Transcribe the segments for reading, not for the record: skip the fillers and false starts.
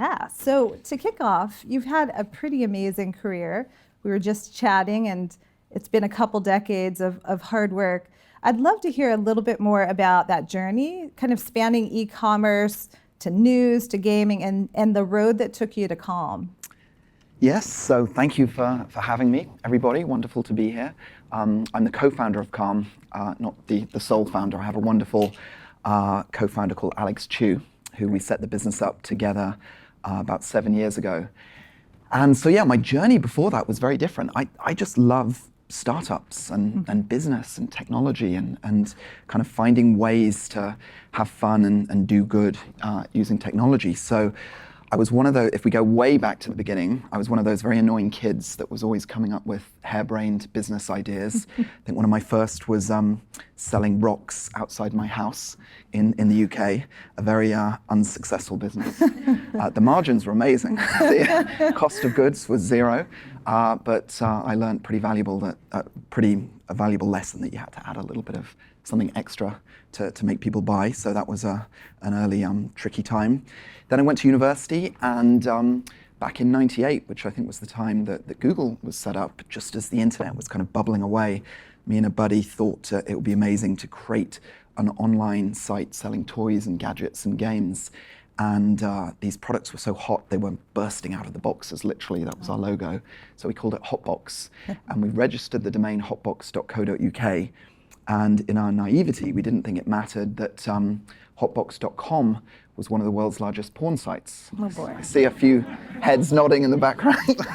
Yeah, so to kick off, you've had a pretty amazing career. We were just chatting, and it's been a couple decades of hard work. I'd love to hear a little bit more about that journey, kind of spanning e-commerce to news to gaming and the road that took you to Calm. Yes, so thank you for having me, everybody. Wonderful to be here. I'm the co-founder of Calm, not the sole founder. I have a wonderful co-founder called Alex Chu, who we set the business up together about 7 years ago. And so, yeah, my journey before that was very different. I just love startups and business and technology and kind of finding ways to have fun and do good using technology. So I was one of those, if we go way back to the beginning, I was one of those very annoying kids that was always coming up with harebrained business ideas. I think one of my first was selling rocks outside my house in the UK, a very unsuccessful business. The margins were amazing. The cost of goods was zero, but I learned pretty a valuable lesson that you had to add a little bit of something extra to make people buy. So that was an early tricky time. Then I went to university, and back in '98, which I think was the time that Google was set up, just as the internet was kind of bubbling away, me and a buddy thought it would be amazing to create an online site selling toys and gadgets and games. And these products were so hot, they were bursting out of the boxes, literally. That was our logo. So we called it Hotbox. And we registered the domain hotbox.co.uk. And in our naivety, we didn't think it mattered that hotbox.com was one of the world's largest porn sites. Oh boy. I see a few heads nodding in the background.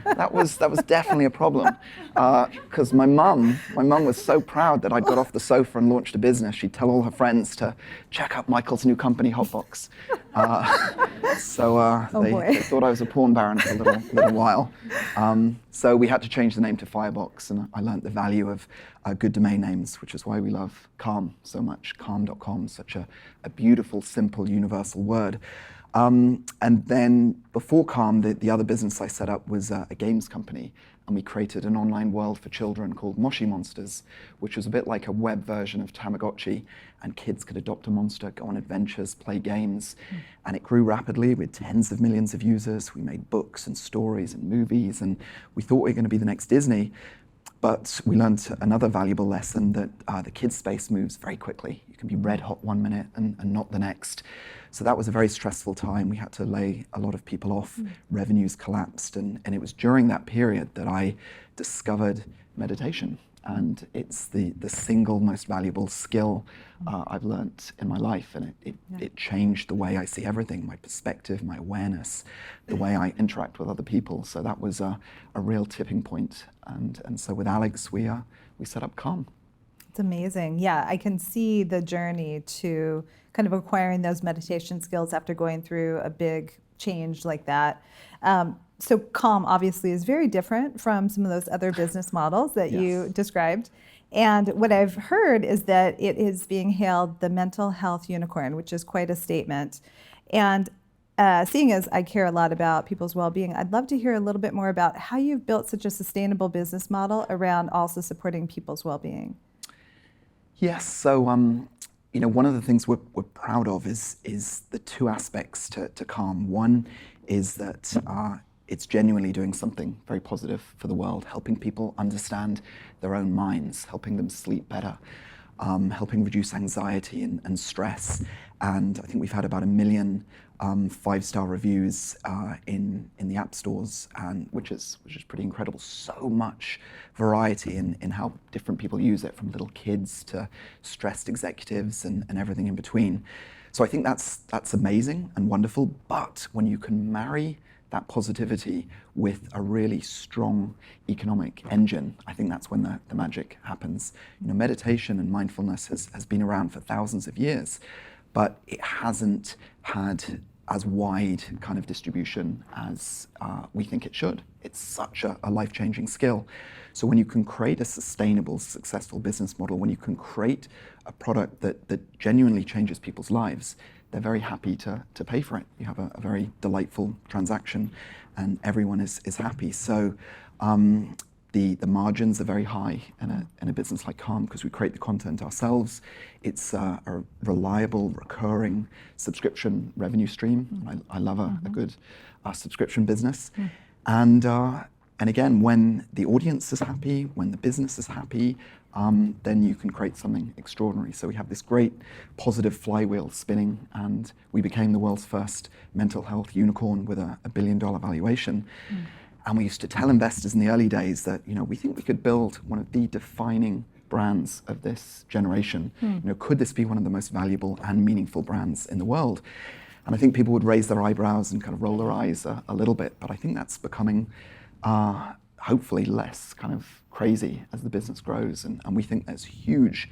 That was definitely a problem, because my mum was so proud that I'd got off the sofa and launched a business. She'd tell all her friends to check out Michael's new company, Hotbox. They thought I was a porn baron for a little while. So we had to change the name to Firebox, and I learned the value of good domain names, which is why we love Calm so much. Calm.com, such a beautiful, simple, universal word. And then before Calm, the other business I set up was a games company, and we created an online world for children called Moshi Monsters, which was a bit like a web version of Tamagotchi, and kids could adopt a monster, go on adventures, play games. And it grew rapidly with tens of millions of users. We made books and stories and movies, and we thought we were going to be the next Disney. But we learned another valuable lesson, that the kids' space moves very quickly. You can be red hot 1 minute and not the next. So that was a very stressful time. We had to lay a lot of people off. Revenues collapsed. And it was during that period that I discovered meditation. And it's the single most valuable skill I've learnt in my life. And it changed the way I see everything, my perspective, my awareness, the way I interact with other people. So that was a real tipping point. And so with Alex, we set up Calm. It's amazing. Yeah, I can see the journey to kind of acquiring those meditation skills after going through a big change like that. So Calm obviously is very different from some of those other business models that you described. And what I've heard is that it is being hailed the mental health unicorn, which is quite a statement. And seeing as I care a lot about people's well-being, I'd love to hear a little bit more about how you've built such a sustainable business model around also supporting people's well-being. Yes, so one of the things we're proud of is the two aspects to Calm. One is that it's genuinely doing something very positive for the world, helping people understand their own minds, helping them sleep better, helping reduce anxiety and stress. And I think we've had about 1 million 5-star reviews in the app stores, and which is pretty incredible. So much variety in how different people use it, from little kids to stressed executives and everything in between. So I think that's amazing and wonderful. But when you can marry that positivity with a really strong economic engine, I think that's when the magic happens. Meditation and mindfulness has been around for thousands of years, but it hasn't had as wide kind of distribution as we think it should. It's such a life-changing skill. So when you can create a sustainable, successful business model, when you can create a product that genuinely changes people's lives, they're very happy to pay for it. You have a very delightful transaction, and everyone is happy. So The margins are very high in a business like Calm because we create the content ourselves. It's a reliable, recurring subscription revenue stream. I love a good subscription business. And again, when the audience is happy, when the business is happy, then you can create something extraordinary. So we have this great positive flywheel spinning, and we became the world's first mental health unicorn with a $1 billion valuation. And we used to tell investors in the early days that, we think we could build one of the defining brands of this generation. Could this be one of the most valuable and meaningful brands in the world? And I think people would raise their eyebrows and kind of roll their eyes a little bit, but I think that's becoming hopefully less kind of crazy as the business grows. And we think there's huge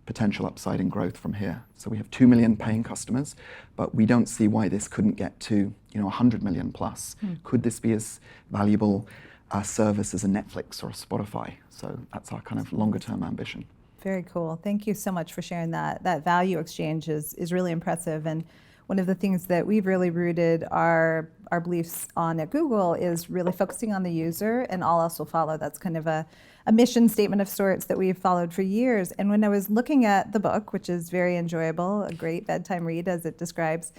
potential upside in growth from here. So we have 2 million paying customers, but we don't see why this couldn't get to 100 million plus. Could this be as valuable a service as a Netflix or a Spotify? So that's our kind of longer term ambition. Very cool. Thank you so much for sharing that. That value exchange is really impressive. And one of the things that we've really rooted our beliefs on at Google is really focusing on the user, and all else will follow. That's kind of a mission statement of sorts that we've followed for years. And when I was looking at the book, which is very enjoyable, a great bedtime read as it describes,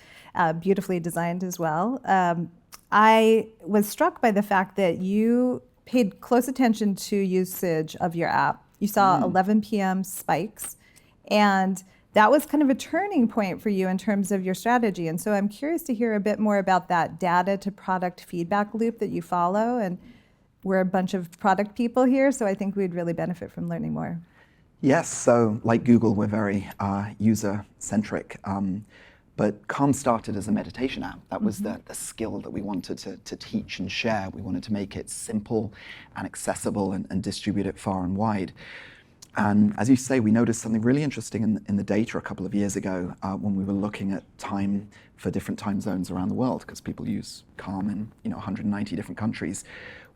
beautifully designed as well, I was struck by the fact that you paid close attention to usage of your app. You saw 11 p.m. spikes, and that was kind of a turning point for you in terms of your strategy. And so I'm curious to hear a bit more about that data to product feedback loop that you follow. And we're a bunch of product people here, so I think we'd really benefit from learning more. Yes, so like Google, we're very user-centric. But Calm started as a meditation app. That was the skill that we wanted to teach and share. We wanted to make it simple and accessible and distribute it far and wide. And as you say, we noticed something really interesting in the data a couple of years ago when we were looking at time for different time zones around the world, because people use Calm in 190 different countries.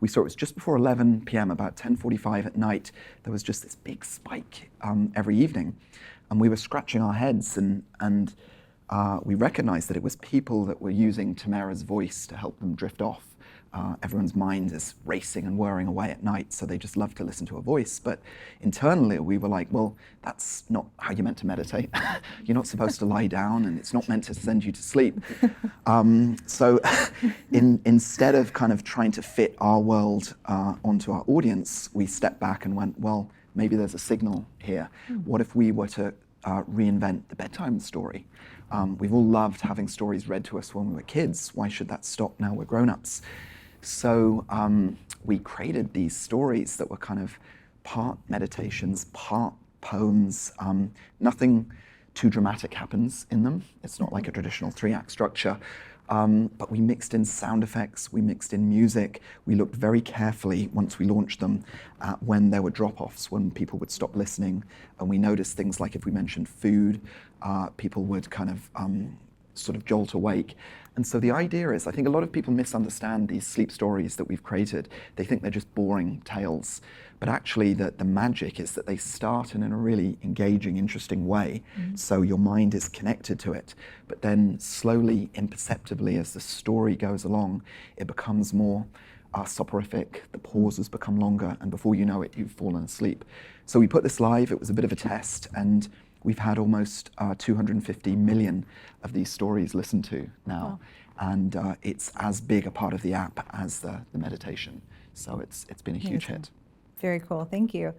We saw it was just before 11 p.m., about 10:45 at night, there was just this big spike every evening. And we were scratching our heads and we recognized that it was people that were using Tamara's voice to help them drift off. Everyone's mind is racing and whirring away at night, so they just love to listen to a voice. But internally, we were like, well, that's not how you're meant to meditate. You're not supposed to lie down, and it's not meant to send you to sleep. So instead of kind of trying to fit our world onto our audience, we stepped back and went, well, maybe there's a signal here. What if we were to reinvent the bedtime story? We've all loved having stories read to us when we were kids. Why should that stop now we're grown-ups? So we created these stories that were kind of part meditations, part poems. Nothing too dramatic happens in them. It's not like a traditional 3-act structure. But we mixed in sound effects, we mixed in music. We looked very carefully once we launched them at when there were drop-offs, when people would stop listening. And we noticed things like if we mentioned food, people would kind of sort of jolt awake. And so the idea is, I think a lot of people misunderstand these sleep stories that we've created. They think they're just boring tales. But actually the magic is that they start in a really engaging, interesting way. So your mind is connected to it. But then slowly, imperceptibly, as the story goes along, it becomes more soporific, the pauses become longer, and before you know it, you've fallen asleep. So we put this live. It was a bit of a test, and we've had almost 250 million of these stories listened to now. Wow. And it's as big a part of the app as the meditation. So it's been a huge hit. Very cool, thank you.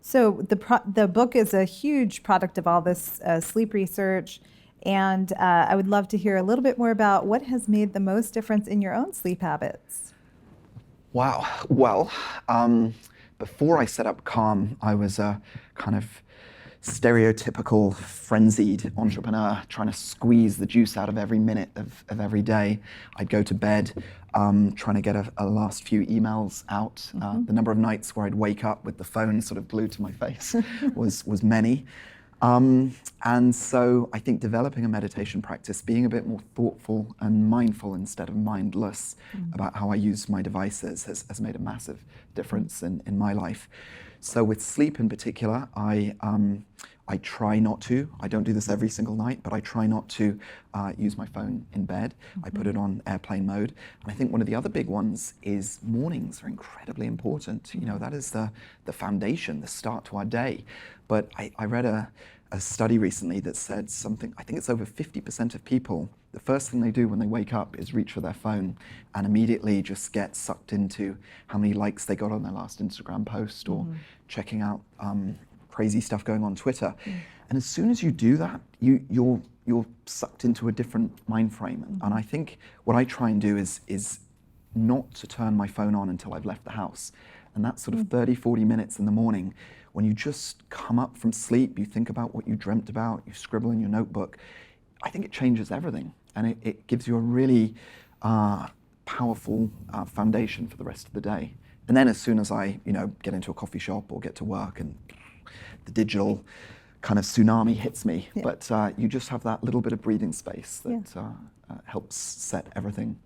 So the book is a huge product of all this sleep research, and I would love to hear a little bit more about what has made the most difference in your own sleep habits. Wow, well, before I set up Calm, I was a kind of stereotypical frenzied entrepreneur trying to squeeze the juice out of every minute of every day. I'd go to bed trying to get a last few emails out. The number of nights where I'd wake up with the phone sort of glued to my face was many. And so I think developing a meditation practice, being a bit more thoughtful and mindful instead of mindless about how I use my devices has made a massive difference in my life. So with sleep in particular, I I try not to. I don't do this every single night, but I try not to use my phone in bed. I put it on airplane mode. And I think one of the other big ones is mornings are incredibly important. You know, that is the foundation, the start to our day. But I read a study recently that said something, I think it's over 50% of people, the first thing they do when they wake up is reach for their phone and immediately just get sucked into how many likes they got on their last Instagram post or checking out crazy stuff going on Twitter. And as soon as you do that, you're sucked into a different mind frame. And I think what I try and do is not to turn my phone on until I've left the house. And that's sort of 30, 40 minutes in the morning when you just come up from sleep, you think about what you dreamt about, you scribble in your notebook. I think it changes everything. And it gives you a really powerful foundation for the rest of the day. And then as soon as I, get into a coffee shop or get to work and the digital kind of tsunami hits me, but you just have that little bit of breathing space that helps set everything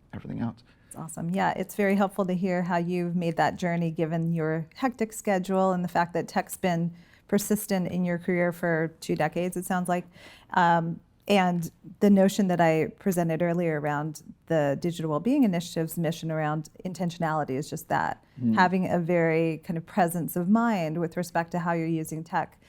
out. That's awesome. Yeah, it's very helpful to hear how you've made that journey given your hectic schedule and the fact that tech's been persistent in your career for 2 decades, it sounds like. And the notion that I presented earlier around the Digital Wellbeing Initiative's mission around intentionality is just that, having a very kind of presence of mind with respect to how you're using tech.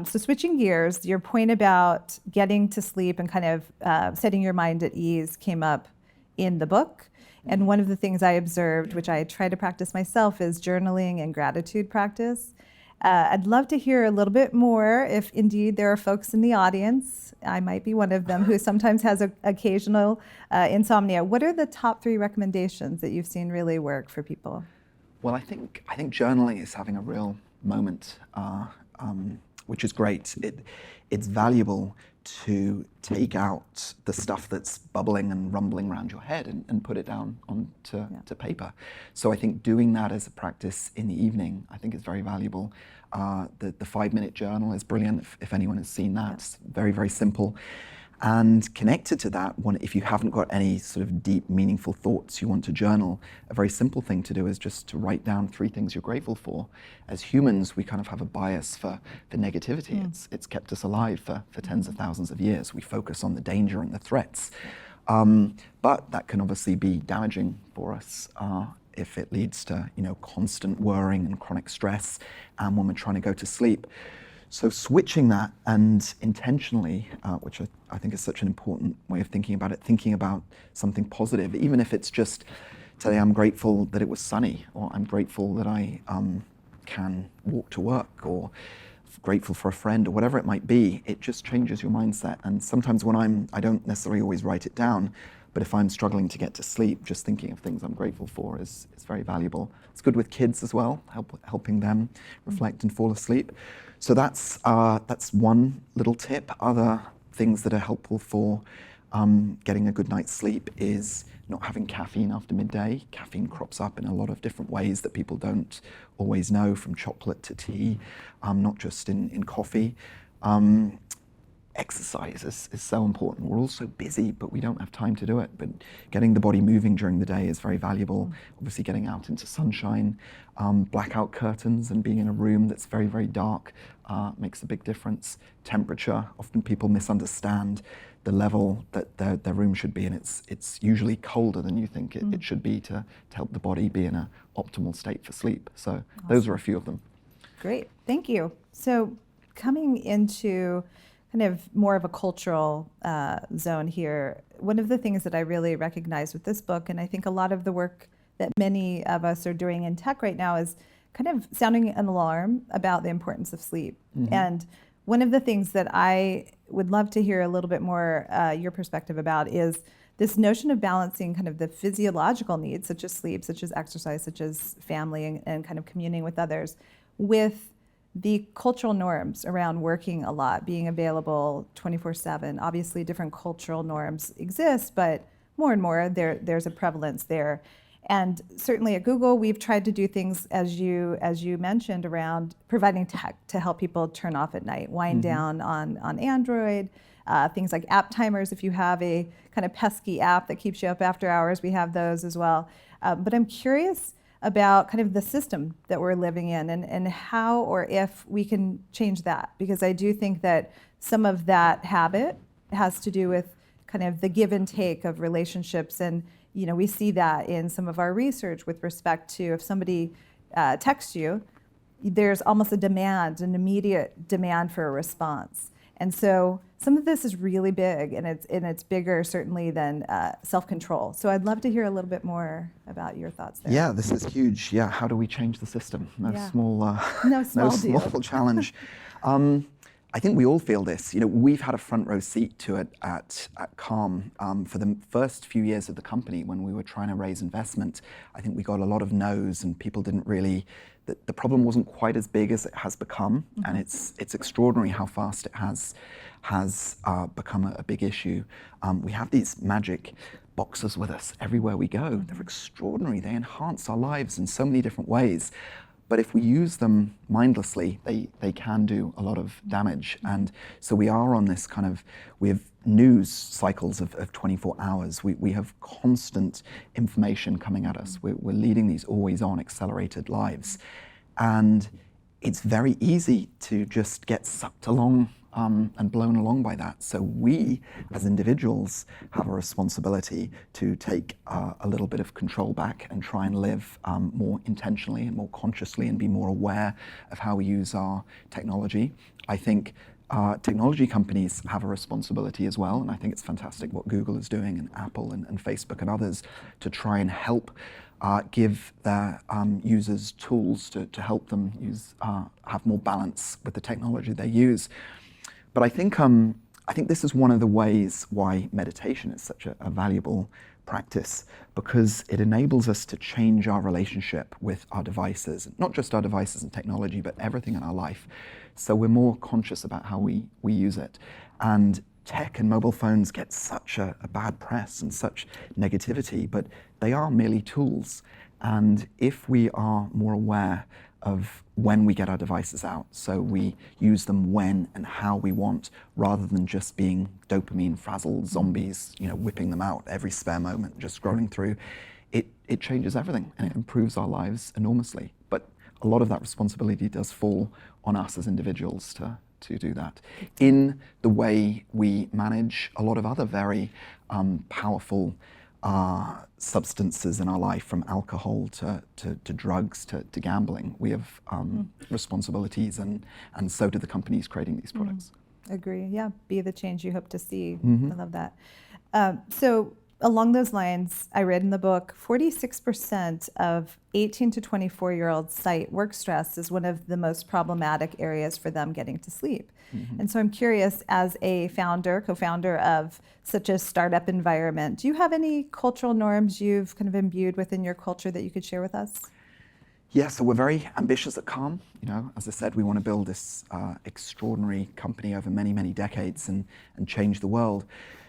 So switching gears, your point about getting to sleep and kind of setting your mind at ease came up in the book. And one of the things I observed, which I try to practice myself, is journaling and gratitude practice. I'd love to hear a little bit more if indeed there are folks in the audience, I might be one of them, who sometimes has occasional insomnia. What are the top 3 recommendations that you've seen really work for people? Well, I think journaling is having a real moment, which is great. It's valuable to take out the stuff that's bubbling and rumbling around your head and put it down onto paper. So I think doing that as a practice in the evening, I think is very valuable. The 5-minute journal is brilliant if anyone has seen that. It's very, very simple. And connected to that, if you haven't got any sort of deep, meaningful thoughts you want to journal, a very simple thing to do is just to write down 3 things you're grateful for. As humans, we kind of have a bias for negativity. It's kept us alive for tens of thousands of years. We focus on the danger and the threats. But that can obviously be damaging for us if it leads to constant worrying and chronic stress when we're trying to go to sleep. So switching that and intentionally, which I think is such an important way of thinking about it, thinking about something positive, even if it's just today I'm grateful that it was sunny, or I'm grateful that I can walk to work, or grateful for a friend, or whatever it might be, it just changes your mindset. And sometimes when I don't necessarily always write it down, but if I'm struggling to get to sleep, just thinking of things I'm grateful for is very valuable. It's good with kids as well, helping them reflect and fall asleep. So that's one little tip. Other things that are helpful for getting a good night's sleep is not having caffeine after midday. Caffeine crops up in a lot of different ways that people don't always know, from chocolate to tea, not just in coffee. Exercise is so important. We're all so busy, but we don't have time to do it. But getting the body moving during the day is very valuable. Obviously getting out into sunshine, blackout curtains and being in a room that's very, very dark makes a big difference. Temperature, often people misunderstand the level that their room should be in. It's usually colder than you think it should be to help the body be in an optimal state for sleep. So those are a few of them. Great, thank you. So coming into kind of more of a cultural zone here, one of the things that I really recognize with this book, and I think a lot of the work that many of us are doing in tech right now, is kind of sounding an alarm about the importance of sleep. And one of the things that I would love to hear a little bit more your perspective about is this notion of balancing kind of the physiological needs, such as sleep, such as exercise, such as family and kind of communing with others, with the cultural norms around working a lot, being available 24/7. Obviously, different cultural norms exist, but more and more there's a prevalence there. And certainly at Google, we've tried to do things, as you mentioned, around providing tech to help people turn off at night, wind down on Android, things like app timers. If you have a kind of pesky app that keeps you up after hours, we have those as well. But I'm curious about kind of the system that we're living in and how or if we can change that. Because I do think that some of that habit has to do with kind of the give and take of relationships. And, we see that in some of our research with respect to if somebody texts you, there's almost a demand, an immediate demand for a response. And so some of this is really big, and it's bigger certainly than self-control. So I'd love to hear a little bit more about your thoughts there. Yeah, this is huge. Yeah, how do we change the system? No small deal. Challenge. I think we all feel this. We've had a front row seat to it at Calm for the first few years of the company when we were trying to raise investment. I think we got a lot of no's, and people didn't really. The problem wasn't quite as big as it has become, and it's extraordinary how fast it has become a big issue. We have these magic boxes with us everywhere we go. They're extraordinary. They enhance our lives in so many different ways. But if we use them mindlessly, they can do a lot of damage. And so we are on this we have news cycles of 24 hours. We have constant information coming at us. We're leading these always on accelerated lives. And it's very easy to just get sucked along and blown along by that. So we, as individuals, have a responsibility to take a little bit of control back and try and live more intentionally and more consciously and be more aware of how we use our technology. I think technology companies have a responsibility as well, and I think it's fantastic what Google is doing, and Apple and Facebook and others, to try and help give their users tools to help them have more balance with the technology they use. But I think this is one of the ways why meditation is such a valuable practice, because it enables us to change our relationship with our devices, not just our devices and technology, but everything in our life. So we're more conscious about how we use it. And tech and mobile phones get such a bad press and such negativity, but they are merely tools. And if we are more aware of when we get our devices out, so we use them when and how we want, rather than just being dopamine frazzled zombies, whipping them out every spare moment, just scrolling through, it changes everything and it improves our lives enormously. But a lot of that responsibility does fall on us as individuals to do that in the way we manage a lot of other very powerful substances in our life, from alcohol to drugs to gambling. We have responsibilities, and so do the companies creating these products. Agree. Yeah, be the change you hope to see. I love that. So along those lines, I read in the book, 46% of 18 to 24-year-olds cite work stress as one of the most problematic areas for them getting to sleep. And so I'm curious, as a co-founder of such a startup environment, do you have any cultural norms you've kind of imbued within your culture that you could share with us? Yeah, so we're very ambitious at Calm. As I said, we want to build this extraordinary company over many, many decades and change the world.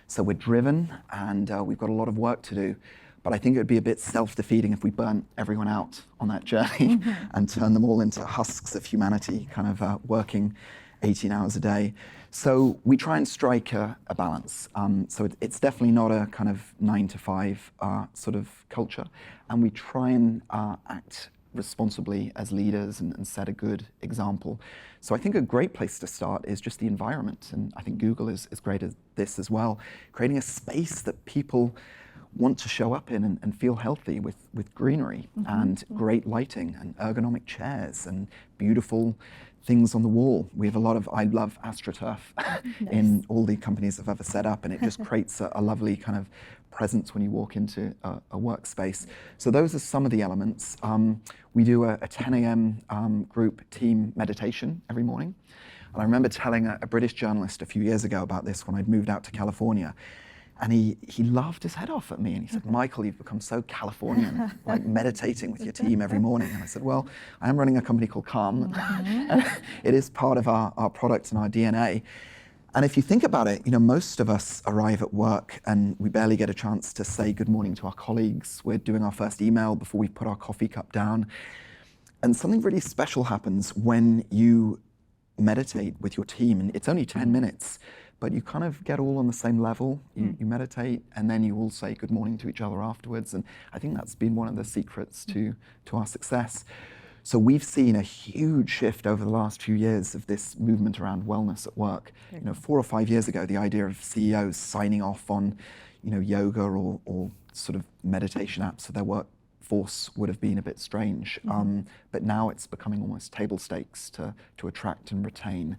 So we're driven, and we've got a lot of work to do. But I think it would be a bit self-defeating if we burnt everyone out on that journey and turned them all into husks of humanity, kind of working 18 hours a day. So we try and strike a balance. So it's definitely not a kind of 9 to 5 sort of culture. And we try and act responsibly as leaders and set a good example. So I think a great place to start is just the environment. And I think Google is great at this as well, creating a space that people want to show up in and feel healthy with greenery and great lighting and ergonomic chairs and beautiful things on the wall. We have I love AstroTurf in all the companies I've ever set up, and it just creates a lovely kind of presence when you walk into a workspace. So those are some of the elements. We do a 10 a.m. group team meditation every morning. And I remember telling a British journalist a few years ago about this when I'd moved out to California. And he laughed his head off at me, and he said, "Michael, you've become so Californian, like meditating with your team every morning." And I said, "Well, I am running a company called Calm, and it is part of our product and our DNA." And if you think about it, most of us arrive at work and we barely get a chance to say good morning to our colleagues. We're doing our first email before we put our coffee cup down. And something really special happens when you meditate with your team, and it's only 10 minutes. but you kind of get all on the same level. You meditate, and then you all say good morning to each other afterwards. And I think that's been one of the secrets to our success. So we've seen a huge shift over the last few years of this movement around wellness at work. 4 or 5 years ago, the idea of CEOs signing off on, yoga or sort of meditation apps for their workforce would have been a bit strange. But now it's becoming almost table stakes to attract and retain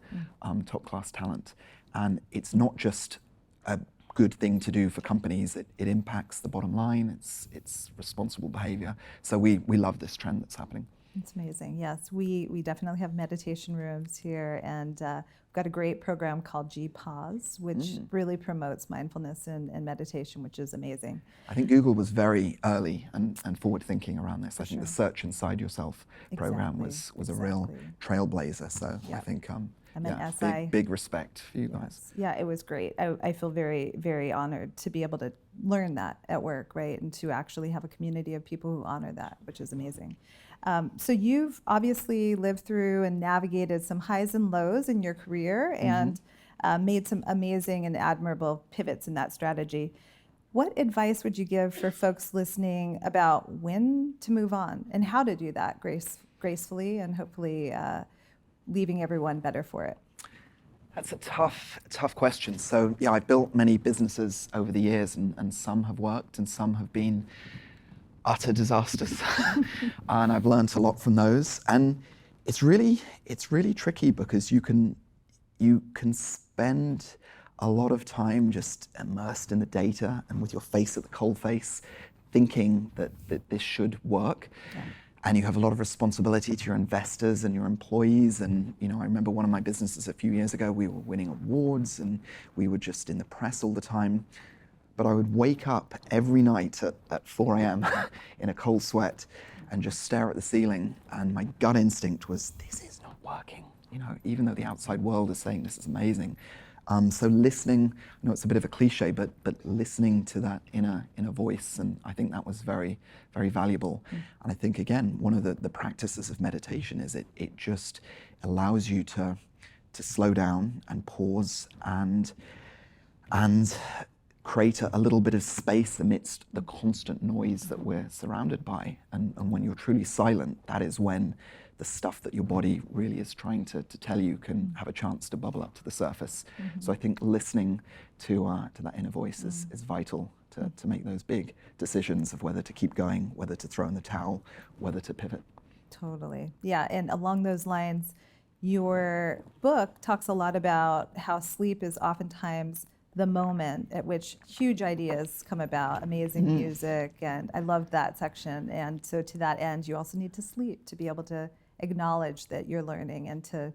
top-class talent. And it's not just a good thing to do for companies, it impacts the bottom line, it's responsible behavior. So we love this trend that's happening. It's amazing. Yes, we definitely have meditation rooms here, and we've got a great program called G-Pause, which really promotes mindfulness and meditation, which is amazing. I think Google was very early and forward-thinking around this. I think the Search Inside Yourself program was a real trailblazer. So I think I'm an SI. Big respect for you guys. Yeah, it was great. I feel very, very honored to be able to learn that at work, right? And to actually have a community of people who honor that, which is amazing. So you've obviously lived through and navigated some highs and lows in your career and made some amazing and admirable pivots in that strategy. What advice would you give for folks listening about when to move on and how to do that gracefully and hopefully leaving everyone better for it? That's a tough question. So yeah, I've built many businesses over the years, and some have worked and some have been utter disasters. And I've learned a lot from those. And it's really tricky because you can spend a lot of time just immersed in the data and with your face at the coalface, thinking that this should work. Yeah. And you have a lot of responsibility to your investors and your employees. And I remember one of my businesses a few years ago, we were winning awards and we were just in the press all the time. But I would wake up every night at 4 a.m. in a cold sweat and just stare at the ceiling. And my gut instinct was, this is not working. Even though the outside world is saying this is amazing. So listening, I know it's a bit of a cliche, but listening to that inner voice, and I think that was very, very valuable. And I think, again, one of the practices of meditation is it just allows you to slow down and pause and create a little bit of space amidst the constant noise that we're surrounded by. And when you're truly silent, that is when the stuff that your body really is trying to tell you can have a chance to bubble up to the surface. So I think listening to that inner voice is vital to make those big decisions of whether to keep going, whether to throw in the towel, whether to pivot. Totally. Yeah, and along those lines, your book talks a lot about how sleep is oftentimes the moment at which huge ideas come about, amazing music, and I loved that section. And so to that end, you also need to sleep to be able to acknowledge that you're learning and to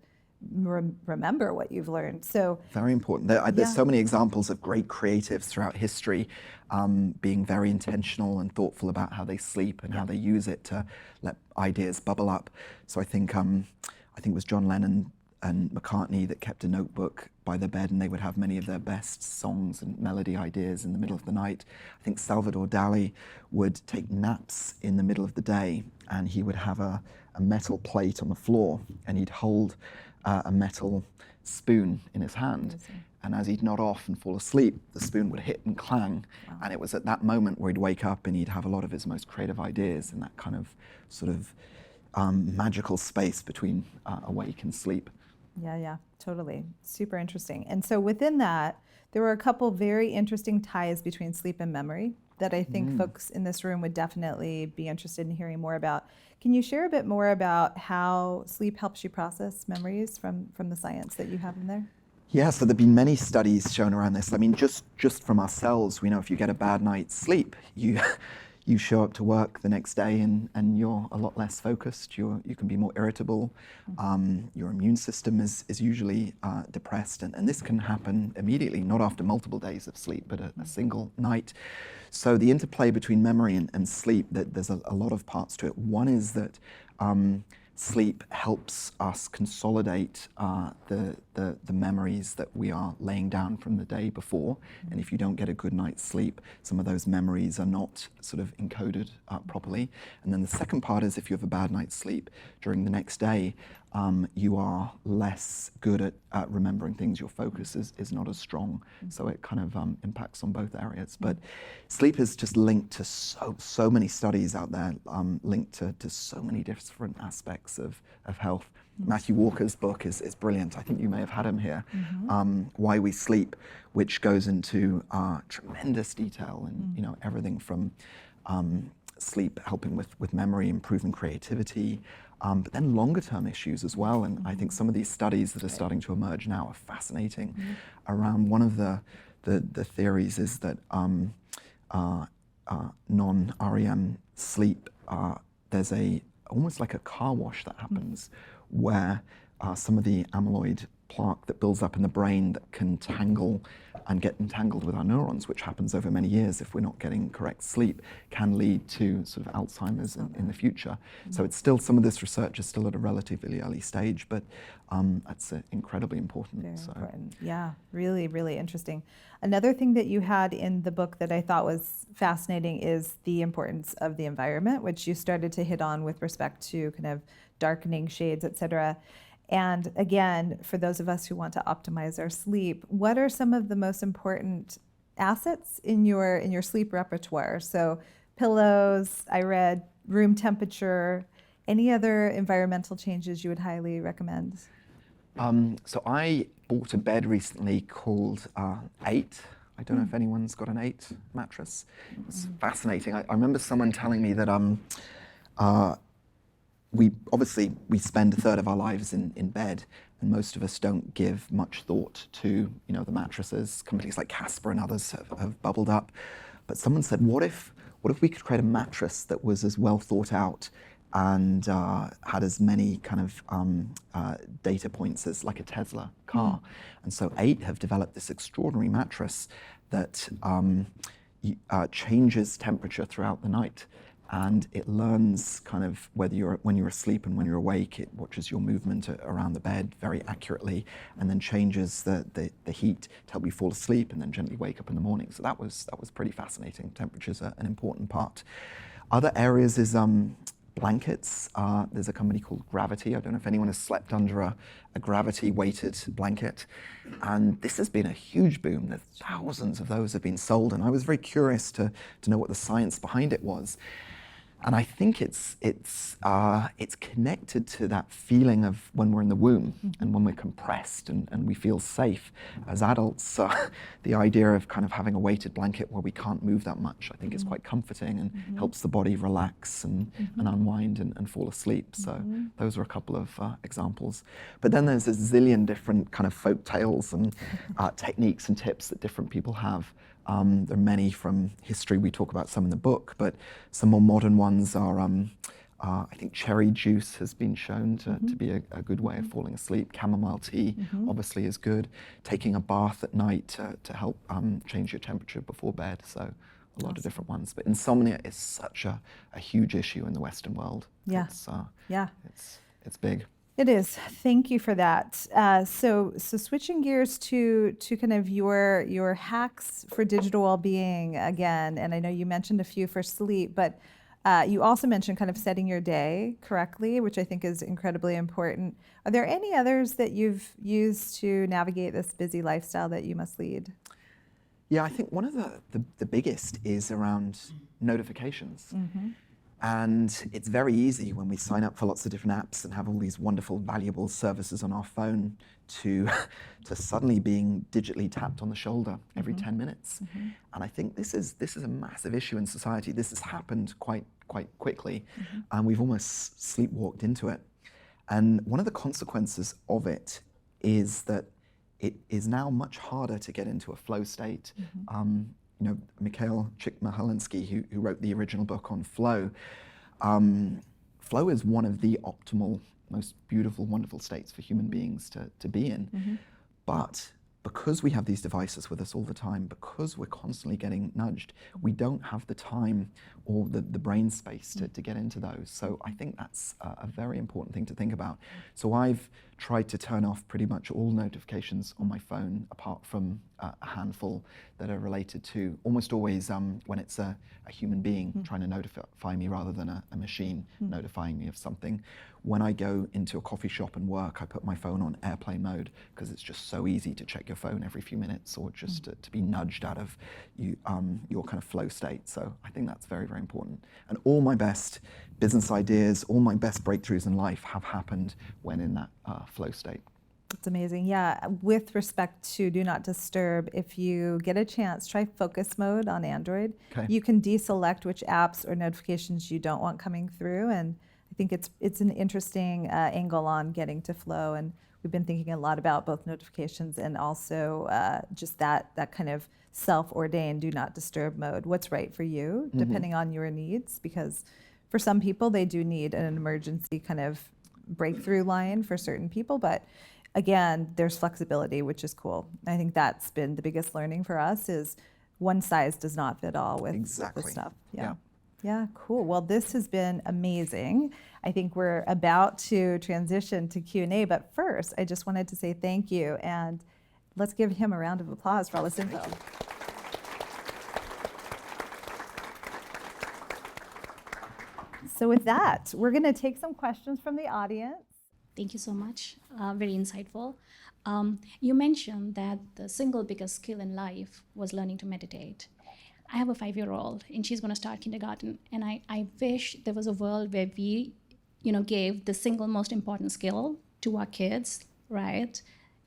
remember what you've learned. So very important. There's so many examples of great creatives throughout history being very intentional and thoughtful about how they sleep and how they use it to let ideas bubble up. So I think it was John Lennon and McCartney that kept a notebook by their bed, and they would have many of their best songs and melody ideas in the middle of the night. I think Salvador Dali would take naps in the middle of the day, and he would have a metal plate on the floor, and he'd hold a metal spoon in his hand. Amazing. And as he'd nod off and fall asleep, the spoon would hit and clang. Wow. And it was at that moment where he'd wake up and he'd have a lot of his most creative ideas in that kind of sort of magical space between awake and sleep. Yeah, totally. Super interesting. And so within that, there were a couple very interesting ties between sleep and memory that I think folks in this room would definitely be interested in hearing more about. Can you share a bit more about how sleep helps you process memories from the science that you have in there? Yeah, so there've been many studies shown around this. I mean, just from ourselves, we know if you get a bad night's sleep, you show up to work the next day and you're a lot less focused. You can be more irritable. Your immune system is usually depressed, and this can happen immediately, not after multiple days of sleep, but a single night. So the interplay between memory and sleep, there's a lot of parts to it. One is that sleep helps us consolidate the memories that we are laying down from the day before. And if you don't get a good night's sleep, some of those memories are not sort of encoded properly. And then the second part is if you have a bad night's sleep during the next day, you are less good at remembering things. Your focus is not as strong, so it kind of impacts on both areas. But sleep is just linked to so many studies out there, linked to so many different aspects of health. Matthew Walker's book is brilliant. I think you may have had him here, Why We Sleep, which goes into tremendous detail and everything from sleep helping with memory, improving creativity, but then longer term issues as well. And I think some of these studies that are starting to emerge now are fascinating. Around one of the theories is that non-REM sleep, there's almost like a car wash that happens where some of the amyloid plaque that builds up in the brain that can tangle and get entangled with our neurons, which happens over many years if we're not getting correct sleep, can lead to sort of Alzheimer's in the future. So it's still, some of this research is still at a relatively early stage, but that's incredibly important. Very important. Yeah, really, really interesting. Another thing that you had in the book that I thought was fascinating is the importance of the environment, which you started to hit on with respect to kind of darkening shades, et cetera. And again, for those of us who want to optimize our sleep, what are some of the most important assets in your sleep repertoire? So pillows, I read room temperature, any other environmental changes you would highly recommend? So I bought a bed recently called 8. I don't know if anyone's got an 8 mattress. It's fascinating. I remember someone telling me that we spend a third of our lives in bed, and most of us don't give much thought to the mattresses. Companies like Casper and others have bubbled up, but someone said, what if we could create a mattress that was as well thought out and had as many kind of data points as like a Tesla car? And so 8 have developed this extraordinary mattress that changes temperature throughout the night. And it learns kind of when you're asleep and when you're awake. It watches your movement around the bed very accurately, and then changes the heat to help you fall asleep, and then gently wake up in the morning. So that was pretty fascinating. Temperature's an important part. Other areas is blankets. There's a company called Gravity. I don't know if anyone has slept under a gravity-weighted blanket, and this has been a huge boom. There's thousands of those have been sold, and I was very curious to know what the science behind it was. And I think it's connected to that feeling of when we're in the womb and when we're compressed and we feel safe. As adults, the idea of kind of having a weighted blanket where we can't move that much, I think is quite comforting and helps the body relax and unwind and fall asleep. So those are a couple of examples. But then there's a zillion different kind of folk tales and techniques and tips that different people have. There are many from history. We talk about some in the book, but some more modern ones are, I think cherry juice has been shown to be a good way of falling asleep. Chamomile tea obviously is good. Taking a bath at night to help change your temperature before bed. So a lot of different ones. But insomnia is such a huge issue in the Western world. Yeah. It's big. It is. Thank you for that. So switching gears to kind of your hacks for digital well-being again, and I know you mentioned a few for sleep, but you also mentioned kind of setting your day correctly, which I think is incredibly important. Are there any others that you've used to navigate this busy lifestyle that you must lead? Yeah, I think one of the biggest is around notifications. And it's very easy when we sign up for lots of different apps and have all these wonderful, valuable services on our phone to suddenly being digitally tapped on the shoulder every 10 minutes. And I think this is a massive issue in society. This has happened quite quickly, and we've almost sleepwalked into it. And one of the consequences of it is that it is now much harder to get into a flow state. Mikhail Csikszentmihalyi, who wrote the original book on flow, flow is one of the optimal, most beautiful, wonderful states for human beings to be in. But because we have these devices with us all the time, because we're constantly getting nudged, we don't have the time or the brain space to get into those. So I think that's a very important thing to think about. So I've tried to turn off pretty much all notifications on my phone, apart from a handful that are related to, almost always when it's a human being trying to notify me rather than a machine notifying me of something. when I go into a coffee shop and work, I put my phone on airplane mode because it's just so easy to check your phone every few minutes or just to be nudged out of your kind of flow state. So I think that's very, very important. And all my best business ideas, all my best breakthroughs in life have happened when in that flow state. It's amazing. Yeah. With respect to do not disturb, if you get a chance, try focus mode on Android. Okay. You can deselect which apps or notifications you don't want coming through. And I think it's an interesting angle on getting to flow. And we've been thinking a lot about both notifications and also just that kind of self-ordained do not disturb mode. What's right for you, depending on your needs, because for some people, they do need an emergency kind of breakthrough line for certain people. But again, there's flexibility, which is cool. I think that's been the biggest learning for us is one size does not fit all with this stuff. Yeah. Yeah, cool. Well, this has been amazing. I think we're about to transition to Q&A, but first, I just wanted to say thank you, and let's give him a round of applause for all this info. So with that, we're going to take some questions from the audience. Thank you so much. Very insightful. You mentioned that the single biggest skill in life was learning to meditate. I have a 5-year-old, and she's going to start kindergarten. And I wish there was a world where we, gave the single most important skill to our kids, right?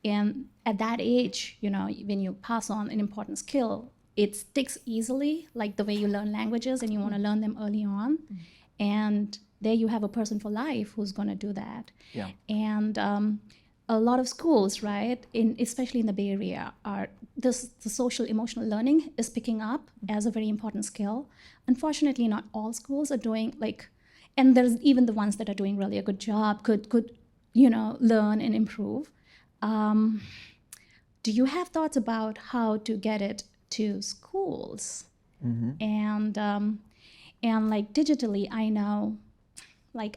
And at that age, when you pass on an important skill, it sticks easily, like the way you learn languages, and you want to learn them early on. And there you have a person for life who's going to do that. Yeah. And a lot of schools, right, especially in the Bay Area, the social emotional learning is picking up as a very important skill. Unfortunately, not all schools are doing and there's even the ones that are doing really a good job, could learn and improve. Do you have thoughts about how to get it to schools? And digitally, I know,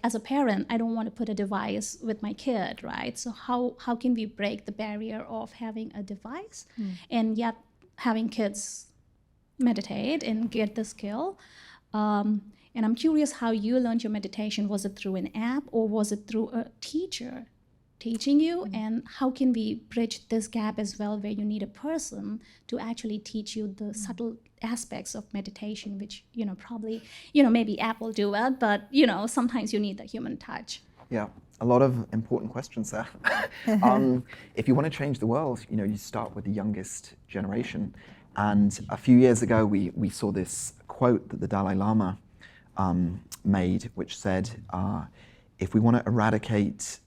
as a parent, I don't want to put a device with my kid, right? So how can we break the barrier of having a device and yet having kids meditate and get the skill? And I'm curious how you learned your meditation. Was it through an app or was it through a teacher teaching you? And how can we bridge this gap as well, where you need a person to actually teach you the subtle aspects of meditation, which, probably, maybe app will do it, but, sometimes you need the human touch. Yeah, a lot of important questions there. If you want to change the world, you start with the youngest generation. And a few years ago, we saw this quote that the Dalai Lama made, which said, if we want to eradicate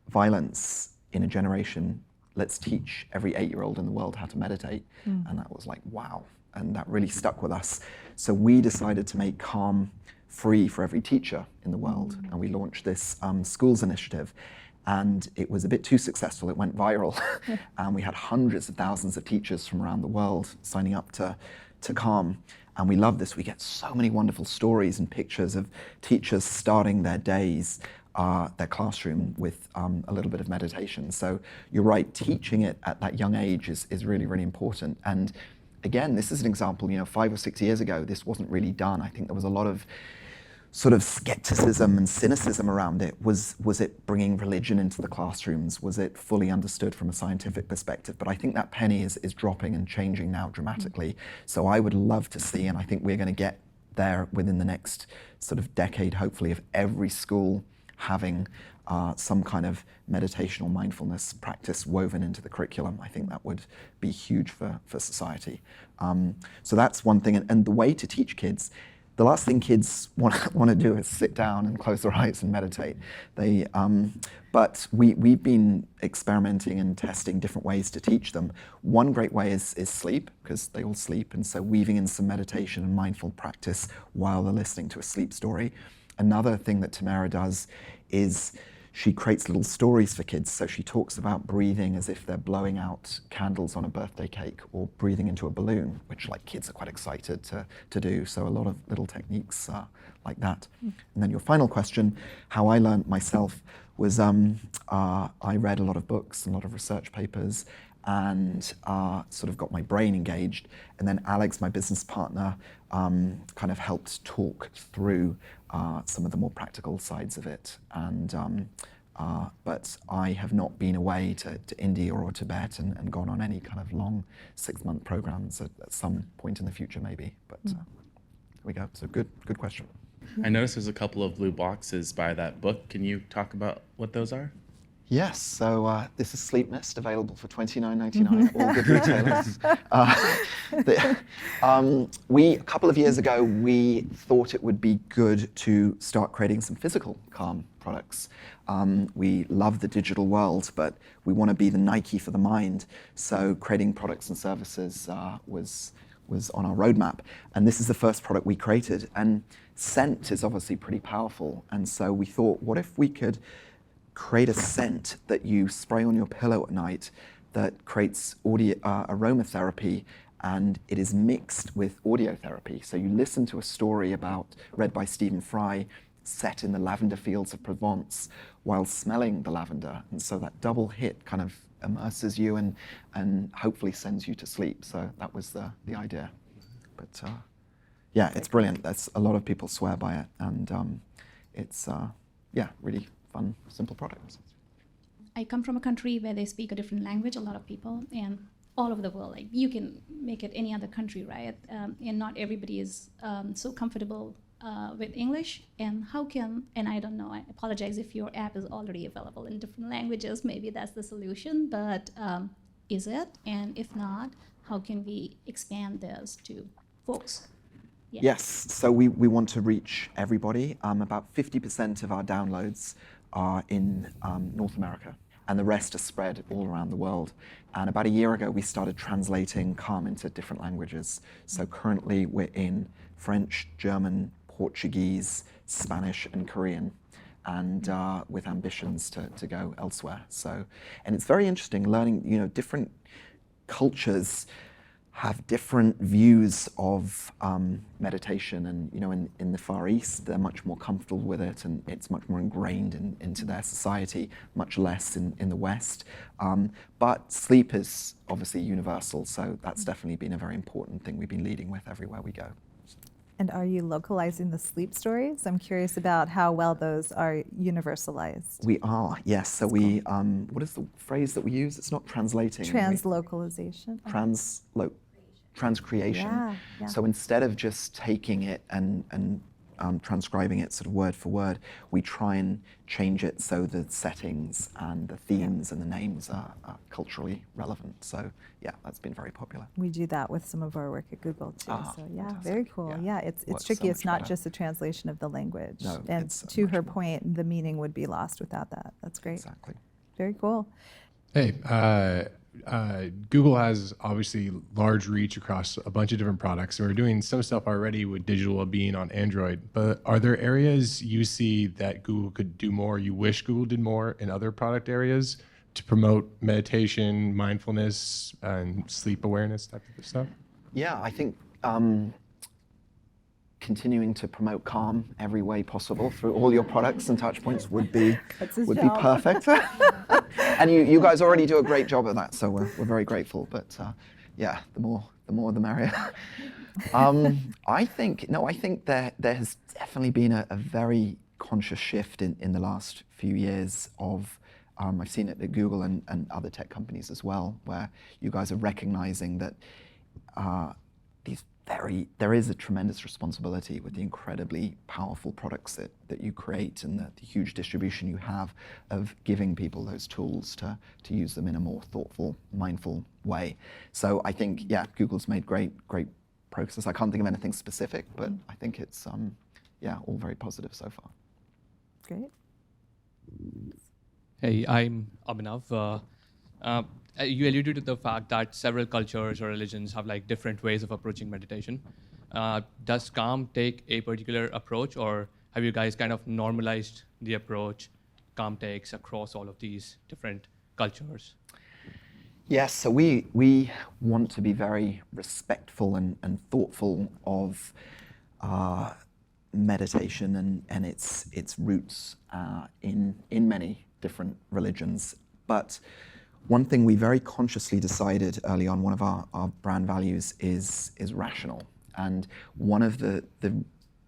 violence in a generation, let's teach every 8-year-old in the world how to meditate. And that was like, wow. And that really stuck with us. So we decided to make Calm free for every teacher in the world. And we launched this schools initiative. And it was a bit too successful. It went viral. And we had hundreds of thousands of teachers from around the world signing up to Calm. And we love this. We get so many wonderful stories and pictures of teachers starting their days, their classroom with a little bit of meditation. So you're right, teaching it at that young age is really, really important. And again, this is an example, 5 or 6 years ago, this wasn't really done. I think there was a lot of sort of skepticism and cynicism around it. Was it bringing religion into the classrooms? Was it fully understood from a scientific perspective? But I think that penny is dropping and changing now dramatically. So I would love to see, and I think we're going to get there within the next sort of decade, hopefully, of every school having some kind of meditation or mindfulness practice woven into the curriculum. I think that would be huge for society. So that's one thing. And the way to teach kids, the last thing kids want to do is sit down and close their eyes and meditate. But we've been experimenting and testing different ways to teach them. One great way is sleep, because they all sleep, and so weaving in some meditation and mindful practice while they're listening to a sleep story. Another thing that Tamara does is she creates little stories for kids. So she talks about breathing as if they're blowing out candles on a birthday cake, or breathing into a balloon, which kids are quite excited to do. So a lot of little techniques like that. And then your final question, how I learned myself, was I read a lot of books and a lot of research papers, and sort of got my brain engaged. And then Alex, my business partner, kind of helped talk through some of the more practical sides of it. But I have not been away to India or Tibet and gone on any kind of long 6-month programs at some point in the future, maybe. But here we go. So good question. I noticed there's a couple of blue boxes by that book. Can you talk about what those are? Yes, so this is Sleep Mist, available for $29.99 at all good retailers. A couple of years ago, we thought it would be good to start creating some physical calm products. We love the digital world, but we want to be the Nike for the mind. So creating products and services was on our roadmap. And this is the first product we created. And scent is obviously pretty powerful. And so we thought, what if we could create a scent that you spray on your pillow at night that creates aromatherapy, and it is mixed with audio therapy. So you listen to a story read by Stephen Fry, set in the lavender fields of Provence while smelling the lavender. And so that double hit kind of immerses you and hopefully sends you to sleep. So that was the idea. But yeah, it's brilliant. A lot of people swear by it. And it's really fun, simple products. I come from a country where they speak a different language, a lot of people, and all over the world. Like, you can make it any other country, right? And not everybody is so comfortable with English. And I don't know, I apologize if your app is already available in different languages, maybe that's the solution, but is it? And if not, how can we expand this to folks? Yeah. Yes, so we want to reach everybody. About 50% of our downloads are in North America, and the rest are spread all around the world. And about a year ago, we started translating Calm into different languages. So currently we're in French, German, Portuguese, Spanish, and Korean, and with ambitions to go elsewhere. So, and it's very interesting learning, different cultures have different views of meditation, and in the Far East, they're much more comfortable with it, and it's much more ingrained into their society, much less in the West. But sleep is obviously universal, so that's definitely been a very important thing we've been leading with everywhere we go. And are you localizing the sleep stories? I'm curious about how well those are universalized. We are, yes. So we, what is the phrase that we use? It's not translating. Translocalization. Transcreation. Yeah. So instead of just taking it and transcribing it sort of word for word, we try and change it so the settings and the themes and the names are culturally relevant. So yeah, that's been very popular. We do that with some of our work at Google too. So yeah, fantastic. very cool. Yeah, it's Works tricky. so It's much not better. just a translation of the language. No, and it's to much her more. point, the meaning would be lost without that. That's great. Exactly. Very cool. Hey, Google has obviously large reach across a bunch of different products. We're doing some stuff already with digital well-being on Android, but are there areas you see that Google could do more, you wish Google did more in other product areas to promote meditation, mindfulness, and sleep awareness type of stuff? Yeah, I think continuing to promote calm every way possible through all your products and touch points would be job. perfect. And you guys already do a great job of that, so we're very grateful. But yeah, the more the merrier. I think there has definitely been a very conscious shift in the last few years of I've seen it at Google and other tech companies as well, where you guys are recognizing that there is a tremendous responsibility with the incredibly powerful products that you create and the huge distribution you have of giving people those tools to use them in a more thoughtful, mindful way. So I think, yeah, Google's made great progress. I can't think of anything specific, but I think it's, all very positive so far. Great. Hey, I'm Abhinav. You alluded to the fact that several cultures or religions have like different ways of approaching meditation. Does Calm take a particular approach, or have you guys kind of normalized the approach Calm takes across all of these different cultures? Yes, so we want to be very respectful and thoughtful of meditation and its roots in many different religions. But one thing we very consciously decided early on, one of our brand values is rational. And one of the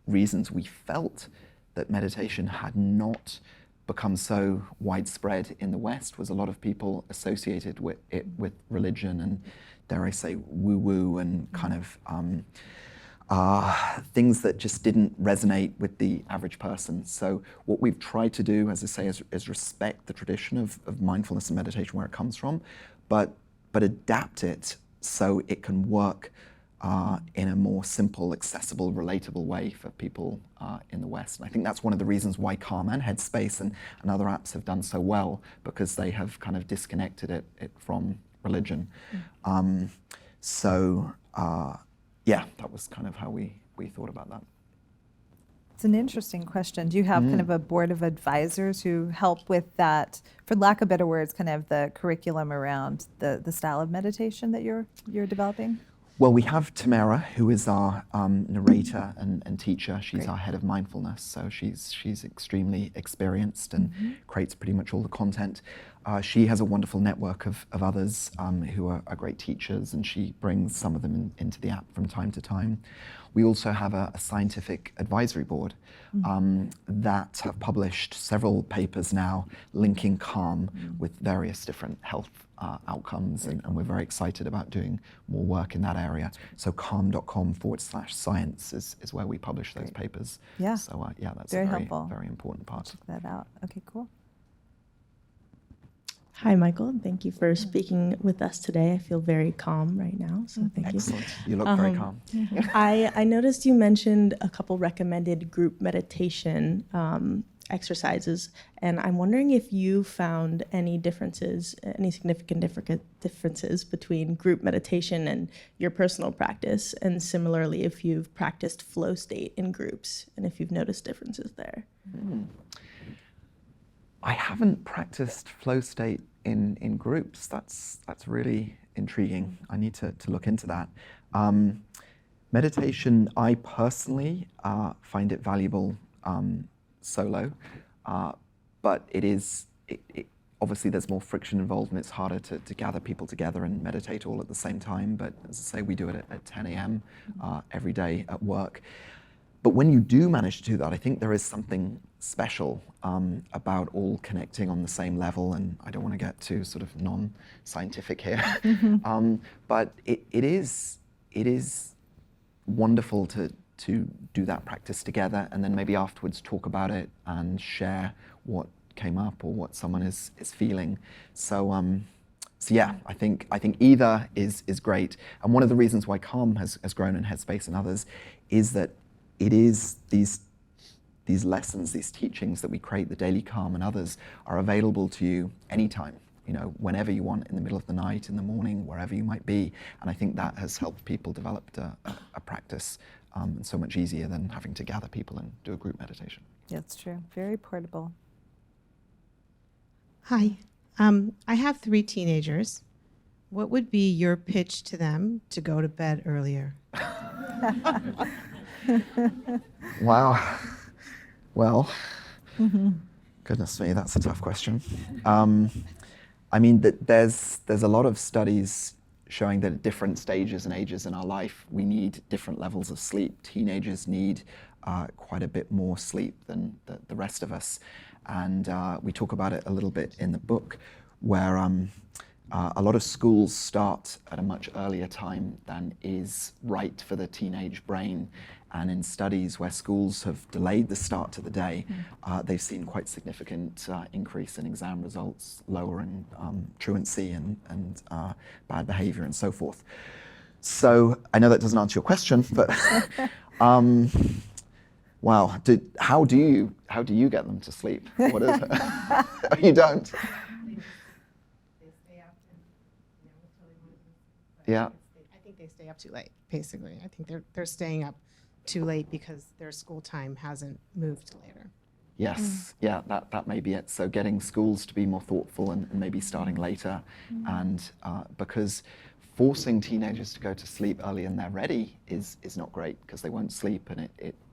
reasons we felt that meditation had not become so widespread in the West was a lot of people associated with it with religion and, dare I say, woo-woo and kind of things that just didn't resonate with the average person. So what we've tried to do, as I say, is respect the tradition of mindfulness and meditation where it comes from, but adapt it so it can work in a more simple, accessible, relatable way for people in the West. And I think that's one of the reasons why Calm and Headspace and other apps have done so well, because they have kind of disconnected it from religion. Yeah, that was kind of how we thought about that. It's an interesting question. Do you have kind of a board of advisors who help with that, for lack of better words, kind of the curriculum around the style of meditation that you're developing? Well, we have Tamara, who is our narrator and teacher. She's our head of mindfulness, so she's extremely experienced and creates pretty much all the content. She has a wonderful network of others who are great teachers, and she brings some of them into the app from time to time. We also have a scientific advisory board that have published several papers now linking Calm with various different health outcomes, and we're very excited about doing more work in that area. So calm.com/science is where we publish those papers. Yeah. So yeah, that's Very a very, helpful. very important part. Check that out. Okay, cool. Hi, Michael. Thank you for speaking with us today. I feel very calm right now, so thank you. Excellent. You look very calm. I noticed you mentioned a couple recommended group meditation exercises, and I'm wondering if you found any differences, any significant differences between group meditation and your personal practice, and similarly, if you've practiced flow state in groups, and if you've noticed differences there. I haven't practiced flow state in groups. That's really intriguing. I need to look into that. Meditation, I personally find it valuable solo, but obviously there's more friction involved and it's harder to gather people together and meditate all at the same time. But as I say, we do it at 10 a.m. Every day at work. But when you do manage to do that, I think there is something special about all connecting on the same level. And I don't want to get too sort of non-scientific here, but it is wonderful to do that practice together, and then maybe afterwards talk about it and share what came up or what someone is feeling. So yeah, I think either is great. And one of the reasons why Calm has grown in Headspace and others is that it is these lessons, these teachings that we create, the Daily Calm and others, are available to you anytime, whenever you want, in the middle of the night, in the morning, wherever you might be. And I think that has helped people develop a practice, and so much easier than having to gather people and do a group meditation. That's true. Very portable. Hi. I have 3 teenagers. What would be your pitch to them to go to bed earlier? Wow. Well, goodness me, that's a tough question. I mean, there's a lot of studies showing that at different stages and ages in our life, we need different levels of sleep. Teenagers need quite a bit more sleep than the rest of us. And we talk about it a little bit in the book, where a lot of schools start at a much earlier time than is right for the teenage brain. And in studies where schools have delayed the start to the day, they've seen quite significant increase in exam results, lowering truancy and bad behavior and so forth. So I know that doesn't answer your question, but wow, how do you get them to sleep? What is it? You don't? They stay up and Yeah. I think they stay up too late, basically. I think they're staying up too late because their school time hasn't moved later. Yes, yeah, that may be it. So getting schools to be more thoughtful and maybe starting later, and because forcing teenagers to go to sleep earlier than they're ready is not great, because they won't sleep, and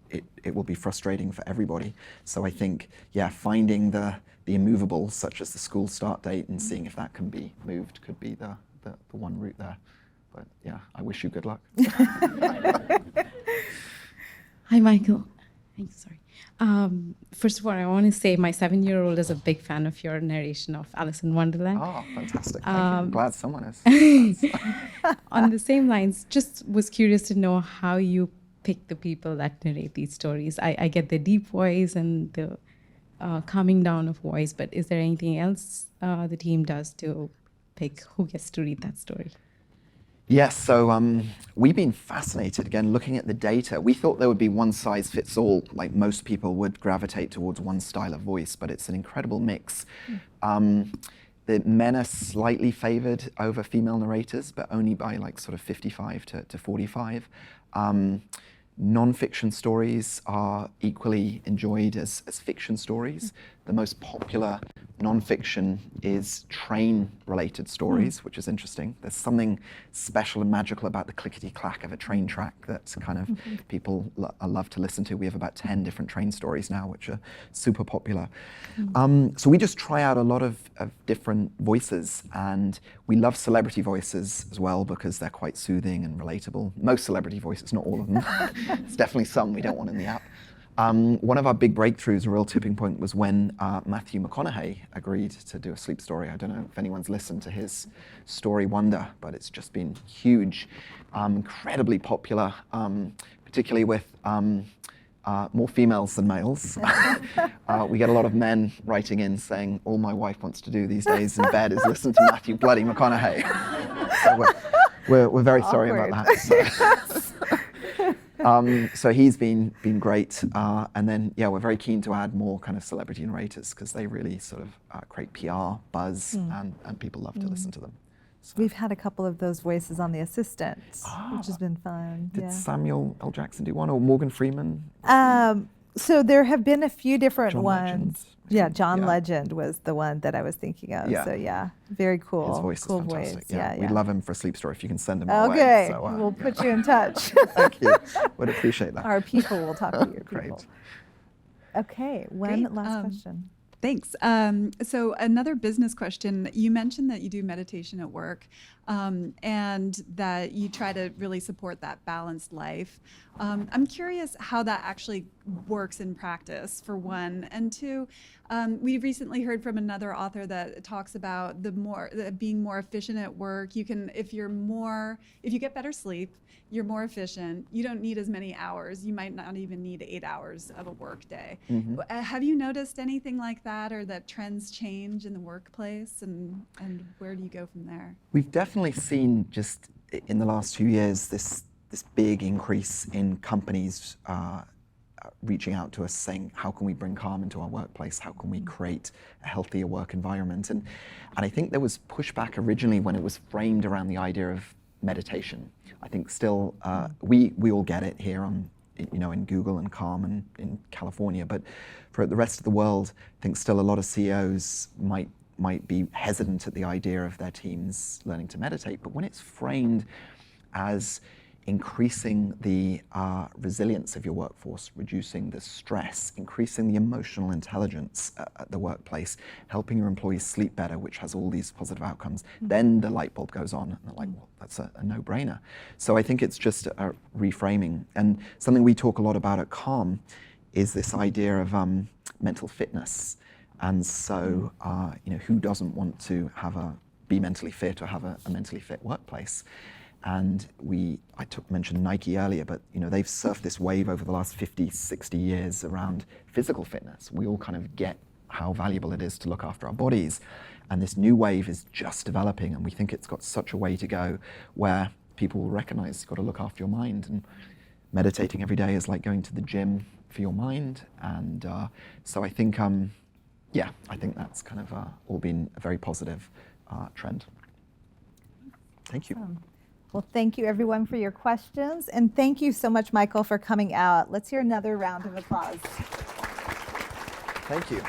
it will be frustrating for everybody. So I think, yeah, finding the immovables, such as the school start date, and seeing if that can be moved could be the one route there. But yeah, I wish you good luck. Hi, Michael. Sorry. First of all, I want to say my 7-year-old is a big fan of your narration of Alice in Wonderland. Oh, fantastic. Thank you. I'm glad someone is. On the same lines, just was curious to know how you pick the people that narrate these stories. I get the deep voice and the calming down of voice, but is there anything else the team does to pick who gets to read that story? Yes, so we've been fascinated, again, looking at the data. We thought there would be one size fits all, like most people would gravitate towards one style of voice, but it's an incredible mix. The men are slightly favored over female narrators, but only by like sort of 55 to 45. Non-fiction stories are equally enjoyed as fiction stories. The most popular non-fiction is train-related stories, which is interesting. There's something special and magical about the clickety-clack of a train track that kind of people love to listen to. We have about 10 different train stories now, which are super popular. So we just try out a lot of different voices, and we love celebrity voices as well because they're quite soothing and relatable. Most celebrity voices, not all of them. There's definitely some we don't want in the app. One of our big breakthroughs, a real tipping point, was when Matthew McConaughey agreed to do a sleep story. I don't know if anyone's listened to his story Wonder, but it's just been huge, incredibly popular, particularly with more females than males. We get a lot of men writing in saying, all my wife wants to do these days in bed is listen to Matthew bloody McConaughey. So we're very sorry about that. So he's been great, and then we're very keen to add more kind of celebrity narrators because they really sort of create PR buzz, and people love to listen to them. So. We've had a couple of those voices on The Assistant, which has been fun. Did Samuel L. Jackson do one, or Morgan Freeman? So there have been a few different John ones. Legend. Yeah, John Legend was the one that I was thinking of. Yeah. So very cool. His voice cool is fantastic. Voice. Yeah, We'd love him for a sleep story if you can send him our way. Okay, So, we'll put you in touch. Thank you. Would appreciate that. Our people will talk to your people. Great. Okay, one Great. last question. Thanks. So another business question. You mentioned that you do meditation at work, and that you try to really support that balanced life. I'm curious how that actually works in practice, for one, and two. We recently heard from another author that talks about being more efficient at work. You can, if you get better sleep, you're more efficient. You don't need as many hours. You might not even need 8 hours of a work day. Have you noticed anything like that, or that trends change in the workplace, and where do you go from there? We've definitely seen just in the last few years this big increase in companies reaching out to us saying, how can we bring calm into our workplace? How can we create a healthier work environment? And I think there was pushback originally when it was framed around the idea of meditation. I think still we all get it here in Google and Calm and in California, but for the rest of the world, I think still a lot of CEOs might be hesitant at the idea of their teams learning to meditate. But when it's framed as increasing the resilience of your workforce, reducing the stress, increasing the emotional intelligence at the workplace, helping your employees sleep better, which has all these positive outcomes, then the light bulb goes on, and they're like, well, that's a no-brainer. So I think it's just a reframing. And something we talk a lot about at Calm is this idea of mental fitness. And so, who doesn't want to be mentally fit or have a mentally fit workplace? And I mentioned Nike earlier, but they've surfed this wave over the last 50, 60 years around physical fitness. We all kind of get how valuable it is to look after our bodies. And this new wave is just developing, and we think it's got such a way to go where people will recognize you've got to look after your mind. And meditating every day is like going to the gym for your mind. And so I think, I think that's kind of all been a very positive trend. Thank you. Awesome. Well, thank you everyone for your questions, and thank you so much, Michael, for coming out. Let's hear another round of applause. Thank you.